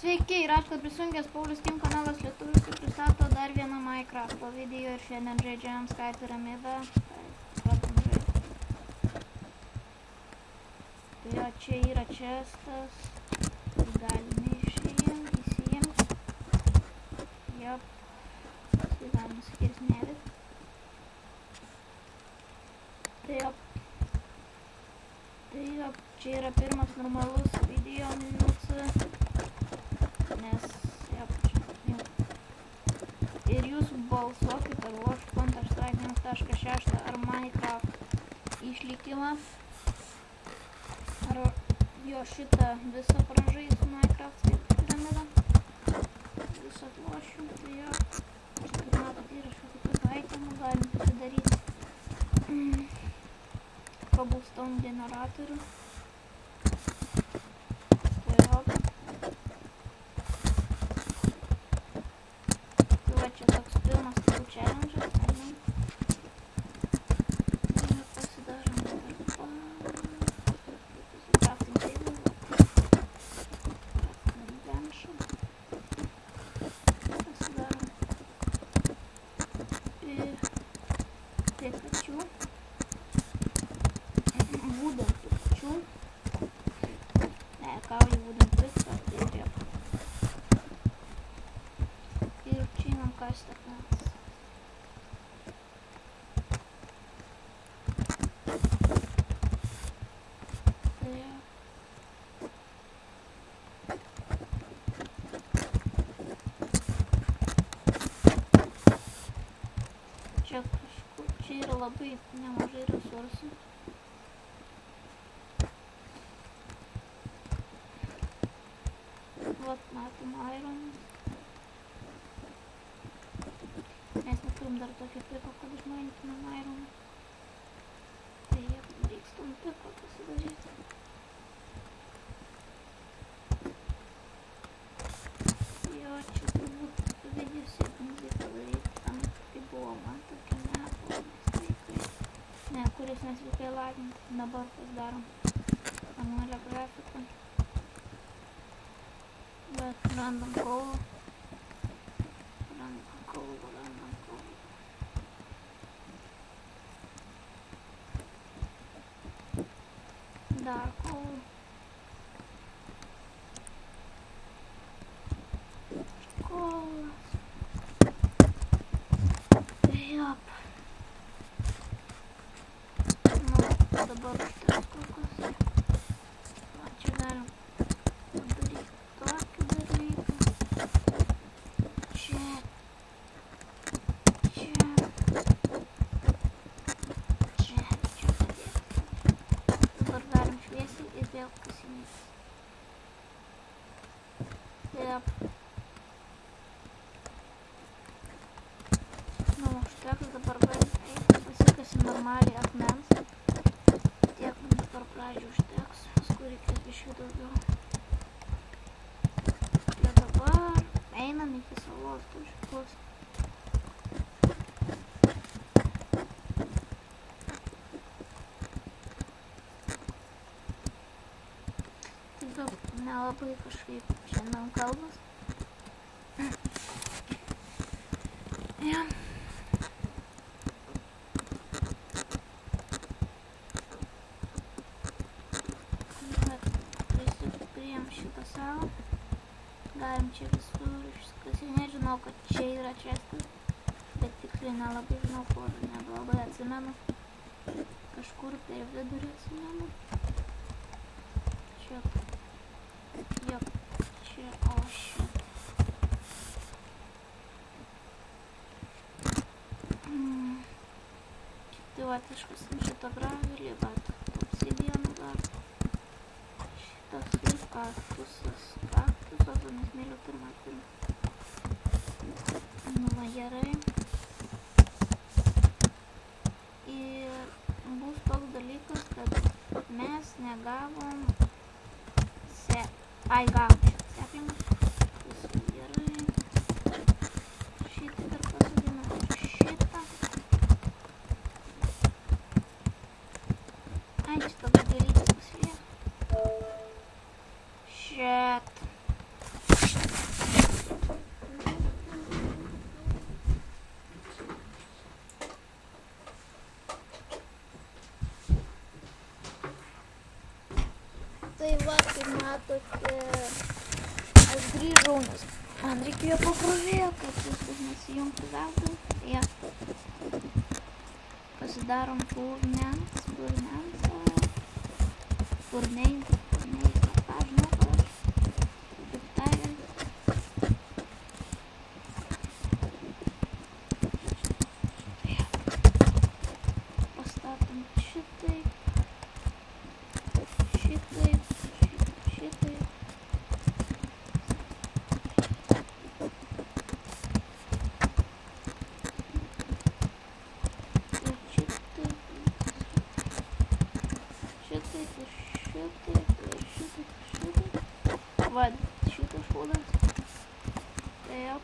Sveiki, ir ačiū, kad prisijungęs Paulius Steam kanalas lietuviškai pristato dar vieną Minecraft'o video ir šiandien žaidžiam Sky piramidą. Tai jo, čia yra chestas, galime įsijimti. Jop, tai galime skirsnėlis. Tai jop, čia yra pirmas normalus video minusas. Nes, ir jūs balsuokit, ar lošiu Counter-Strike 1.6 ar Minecraft išlikimą, ar jo šitą visą pražais Minecraft kaip piramidą, visą lošiu, tai jo, čia kaip matot yra šitokių itemų, galim pasidaryti cobblestone generatorių. Čia toks pirmas tavo challenge'as, nežinau. Ir pasidarom dabar crafting table. Crafting bench'ą. Pasidarom. Ir pikačių. Wooden pikačių. Ne, kauju wooden picką. Ir čia imam kasti akmens. Čia kažkur, čia yra labai nemažai resursų. Vat matom iron. Mes neturim dar tokio piko, kad išmainytumėm ironą. Tai reiks tom piko pasidaryti. Jo, čia turbūt video sėkmingai padaryti tam, kaip buvo man tokia nesveikai. Ne, kuris nesveikai laginti. Dabar pasidarom manualią grafiką. Bet random coal. Dark coal. Kolas. Jop. Nu, dabar užteks kol kas. Va, čia galim padaryti tokį dalyką. Čia. Dabar galim šviesiai ir vėl kasinėti. Taip. Nu, užteks dabar galim eiti, pasikasim normaliai akmens. Tiek mums dabar pradžių užteks, paskui reikės biškių daugiau. Ir dabar einam iki salos taškus. Nelabai kažkaip šiandien kalbas. Ja. Bet prisiprijam šitą salą. Galim čia visur išskasinėti. Nežinau, kad čia yra chestas. Bet tiksliai nelabai žinau, kur neblabai atsimenu. Kažkur per vidurį atsimenu. Čia. Jop, čia, o šit. Tai va, iškasim šitą gravelį, bet obsidianų dar. Šitas kaip kaktusas, nes myliu pirmą pirmą. Nu va, gerai. Ir bus toks dalykas, kad mes negavom Ai, gavom šitą seklingą. Visų gerai. Šitą dar pasodinu. Šitą. Ai, šitą dar gelytis pasilieka. Shit. matote, aš grįžau, nes man reikėjo pakrovėjo, kad viskas nesijungtų veltui. Ja. Pasidarom furneins, ką žinau, kaip tariant. Pastatom šitaip. Vat, šitas šūdas. Taip.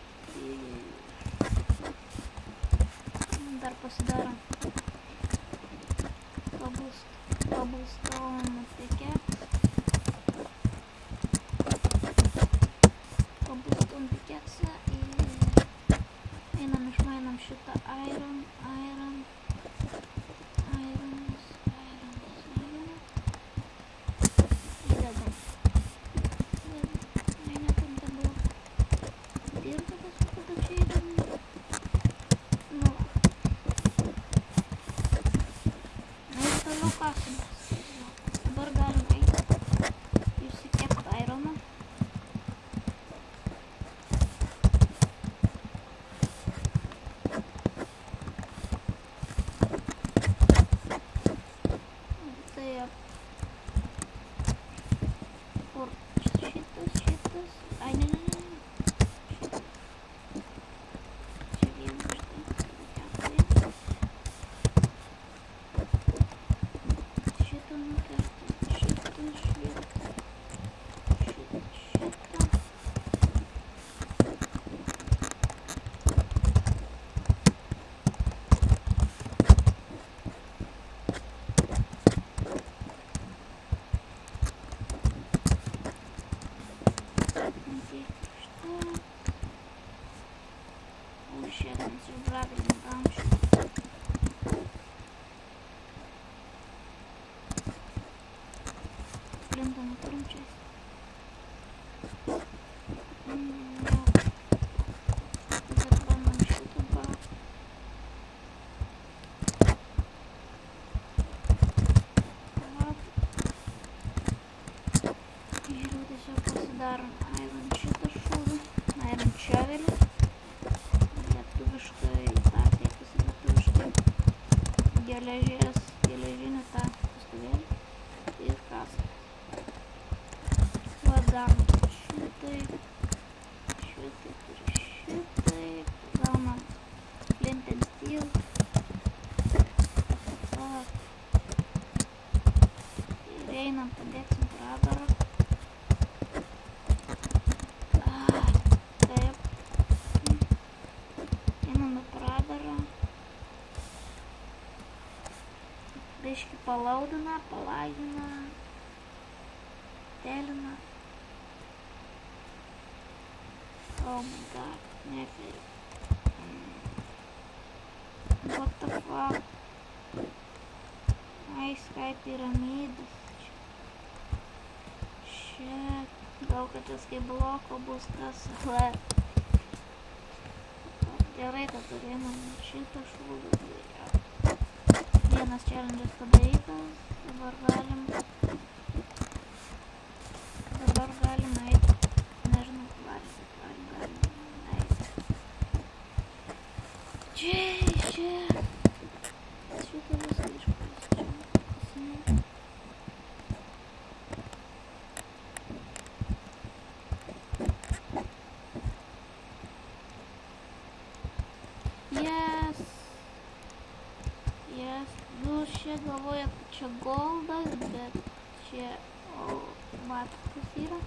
Dar pasidarom. Cobblestone pickaxe. Cobblestone pickaxe ir einam išmainam šitą iron. Įdedam. Dabar galim eiti išsikepti ironą. Taip. Kur šitas. Ai, ne. Čia vienas štai. Šitą nukertam. Šitą. Šiandien išbravilim kamščių. Flintą neturim čia. Dabar bandom šitą baut. Žiūrėjau, tiesiog pasidarom iron šitą šūdą. Iron šavelį. Geležinį tą pastuvėlį ir kasą. Gaunam šitaip. Gaunam flint and steel. Ir einam, padėksim pragarą. Taip. Einam į pragarą. Biškį palaudina, telina. Oh my god, neferi. What the fuck? Ai, Sky piramidas. Shit. Gal kad jis kaip bloko bus tas. Gerai, kad turėjom šitą šūdą. Vienas challenge'as padarytas, dabar galim eiti, nežinau, galim eiti. Čia, šitą viską išpasinėti. Jūs čia galvojat, čia goldas, bet čia matot, kas yra.